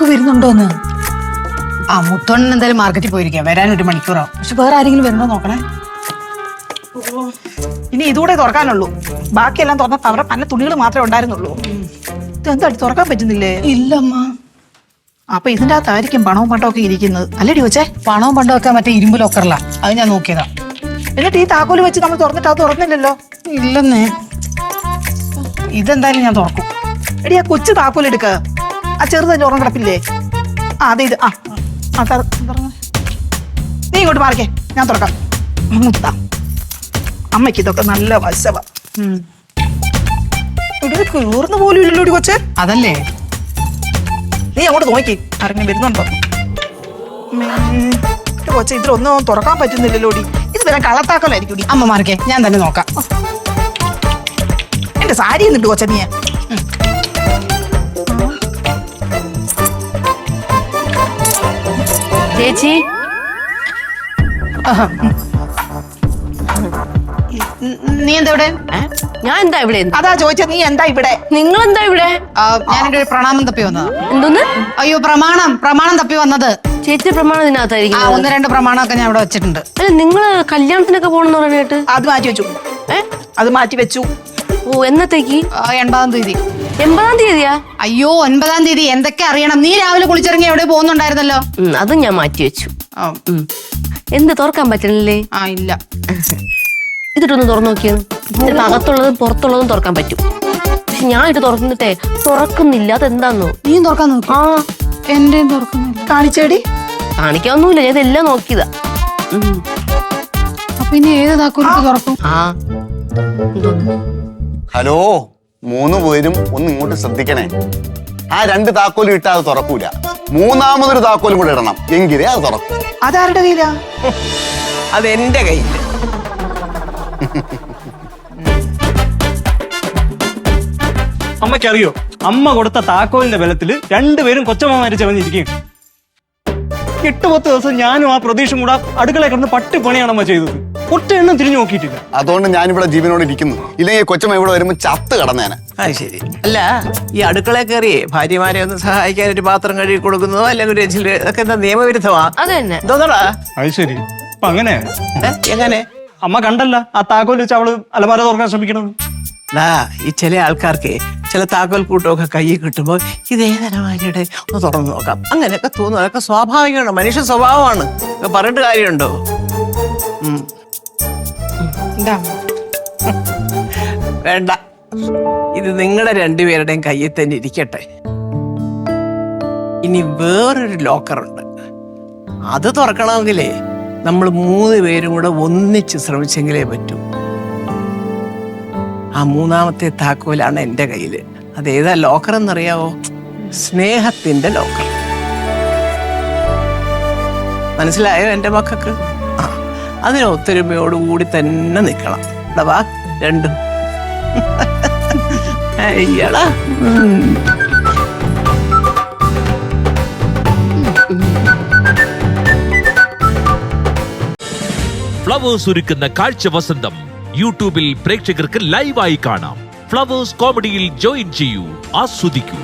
താക്കു വരുന്നുണ്ടോന്ന്? ആ മുത്തോണ്ണൻ എന്തായാലും മാർക്കറ്റിൽ പോയിരിക്കാം, വരാൻ 1 മണിക്കൂറാവും. പക്ഷെ വേറെ ആരെങ്കിലും വരുന്നോ നോക്കണേ. ഇനി ഇതുകൂടെ തുറക്കാനുള്ളൂ. ബാക്കിയെല്ലാം തുറന്നപ്പോ അവരുടെ പല തുണികൾ മാത്രമേ ഉണ്ടായിരുന്നുള്ളൂ. ഇതെന്താ തുറക്കാൻ പറ്റുന്നില്ലേ? ഇല്ലമ്മ. അപ്പൊ ഇതിന്റെ അകത്തായിരിക്കും പണവും പണ്ടവും ഒക്കെ ഇരിക്കുന്നത് അല്ലേടി കൊച്ചേ? പണവും പണ്ടവും ഒക്കെ മറ്റേ ഇരുമ്പ് ലോക്കറിലാ, അത് ഞാൻ നോക്കിയതാ. എന്നിട്ട് ഈ താക്കോല് വെച്ച് നമ്മൾ തുറന്നിട്ട് അത് തുറന്നില്ലല്ലോ. ഇല്ലെന്നേ. ഇതെന്തായാലും ഞാൻ തുറക്കും. എടി ആ കൊച്ചു താക്കോൽ എടുക്ക, ആ ചെറുതല്ലേ ഉറങ്ങ കിടപ്പില്ലേ? ആ അതെ ഇത്. നീ ഇങ്ങോട്ട് മാറിക്കേ, ഞാൻ തുറക്കാം. അമ്മയ്ക്ക് ഇതൊക്കെ നല്ല വശവ. ഇവിടെ കീർന്നു പോലും ഇല്ലല്ലോ കൊച്ചേ. അതല്ലേ, നീ അങ്ങോട്ട് നോക്കി ആരെങ്കിലും വരുന്നുണ്ടോ? കൊച്ചെ ഇതിലൊന്നും തുറക്കാൻ പറ്റുന്നില്ലല്ലോടി. ഇത് വരാൻ കള്ളത്താക്കലായിരിക്കും. അമ്മ മാറിക്കേ, ഞാൻ തന്നെ നോക്കാം. എന്റെ സാരി എന്നിട്ട് കൊച്ച നീ. ചേച്ചി, നീ എന്താ ഇവിടെ? ഞാൻ എന്താ ഇവിടെ? അതാ ചോദിച്ചത്, നീ എന്താ ഇവിടെ? നിങ്ങൾ എന്താ ഇവിടെ? ഞാനെന്റെ ഒരു പ്രണാമം തപ്പി വന്നതാ. എന്തോന്ന്? അയ്യോ, പ്രമാണം തപ്പി വന്നത്. ചേച്ചി പ്രമാണം ഇതിനകത്തായിരിക്കും. 1-2 പ്രമാണമൊക്കെ ഞാൻ ഇവിടെ വെച്ചിട്ടുണ്ട്. അല്ല, നിങ്ങള് കല്യാണത്തിനൊക്കെ പോണെന്ന് പറഞ്ഞിട്ട്? അത് മാറ്റി വെച്ചു. അത് മാറ്റി വെച്ചു. ഓ, എന്നത്തേക്ക്? 80-ാം തീയതി. 80-ാം തീയതിയാ? അയ്യോ, 9-ാം തീയതി. എന്തൊക്കെ അറിയണം? നീ രാവിലെ കുളിച്ചിറങ്ങി എവിടെ പോകുന്നുണ്ടായിരുന്നല്ലോ. അതും ഞാൻ മാറ്റി വെച്ചു. എന്ത് തുറക്കാൻ പറ്റണില്ലേ? ഇല്ല. ഇതിട്ടൊന്ന് തുറന്നു നോക്കിയത്. ഇതിന്റെ അകത്തുള്ളതും പുറത്തുള്ളതും തുറക്കാൻ പറ്റും. പക്ഷെ ഞാൻ ഇത് തുറന്നിട്ടേ തുറക്കുന്നില്ല. അതെന്താന്നോ? നീ തുറക്കാൻ നോക്കി? എന്റെയും തുറക്കുന്നില്ല. കാണിച്ചേടി. കാണിക്കാനൊന്നുമില്ല, ഞാൻ ഇതെല്ലാം നോക്കിയതാ. അപ്പൊ ഇനി ഏത് താക്കോലിട്ട് തുറക്കും? ഹലോ, 3 പേരും ഒന്ന് ഇങ്ങോട്ട് ശ്രദ്ധിക്കണേ. ആ 2 താക്കോലും ഇട്ടാൽ അത് തുറക്കൂല. 3-മതൊരു താക്കോലും കൂടെ ഇടണം, എങ്കിലേ അത് തുറക്കും. അതാരുടെ കയ്യിലാ? അതെന്റെ കയ്യില്. അമ്മയ്ക്കറിയോ, അമ്മ കൊടുത്ത താക്കോലിന്റെ ബലത്തില് 2 പേരും കൊച്ചമ്മമാര് ചെവഞ്ഞിരിക്കുകയും 8-10 ദിവസം ഞാനും ആ പ്രതീക്ഷയും കൂടെ അടുക്കള കിടന്ന് പണിയാണ് അമ്മ ചെയ്തത്. ഒറ്റ എണ്ണം തിരിഞ്ഞു നോക്കിയിട്ടില്ല. അതുകൊണ്ട് ഞാനിവിടെ ജീവനോട് ഇരിക്കുന്നു. ഇല്ലെങ്കിൽ കൊച്ചമ്മ ഇവിടെ വരുമ്പോൾ ചത്ത് കടന്നേനെ. അത് ശരി. അല്ല, ഈ അടുക്കളയിൽ കയറിയേ ഭാര്യമാരെ ഒന്ന് സഹായിക്കാൻ ഒരു പാത്രം കഴുകി കൊടുക്കുന്നതോ അല്ലെങ്കിൽ ഒരു ഇതൊക്കെ എന്താ നിയമവിരുദ്ധമാ? അത് തന്നെ. എന്തോന്നടാ? അത് ശരി. അപ്പൊ അങ്ങനെ എങ്ങനെ? അമ്മ കണ്ടല്ല ആ താക്കോൽ വെച്ച് അവള് അലമാര തുറക്കാൻ ശ്രമിക്കണത്. ഈ ചില ആൾക്കാർക്ക് ചില താക്കോൽ കൂട്ടമൊക്കെ കയ്യിൽ കിട്ടുമ്പോൾ ഇതേതരമാരുടെ ഒന്ന് തുറന്നു നോക്കാം അങ്ങനെയൊക്കെ തോന്നും. അതൊക്കെ സ്വാഭാവികമാണ്, മനുഷ്യ സ്വഭാവമാണ്. പറഞ്ഞിട്ട് കാര്യമുണ്ടോ? വേണ്ട, ഇത് നിങ്ങളുടെ 2 പേരുടെയും കയ്യിൽ തന്നെ ഇരിക്കട്ടെ. ഇനി വേറൊരു ലോക്കറുണ്ട്. അത് തുറക്കണമെങ്കിലേ നമ്മൾ 3 പേരും കൂടെ ഒന്നിച്ച് ശ്രമിച്ചെങ്കിലേ പറ്റൂ. ആ 3-മത്തെ താക്കോലാണ് എൻ്റെ കയ്യില്. അതേതാ ലോക്കർ എന്നറിയാവോ? സ്നേഹത്തിന്റെ ലോക്കർ. മനസ്സിലായോ എൻ്റെ മക്കൾക്ക്? അതിന് ഒത്തൊരുമയോടുകൂടി തന്നെ നിൽക്കണം. വാ 2. അയ്യടാ. ഫ്ലവേഴ്സ് ഒരുക്കുന്ന കാഴ്ച വസന്തം യൂട്യൂബിൽ പ്രേക്ഷകർക്ക് ലൈവായി കാണാം. ഫ്ലവേഴ്സ് കോമഡിയിൽ ജോയിൻ ചെയ്യൂ, ആസ്വദിക്കൂ.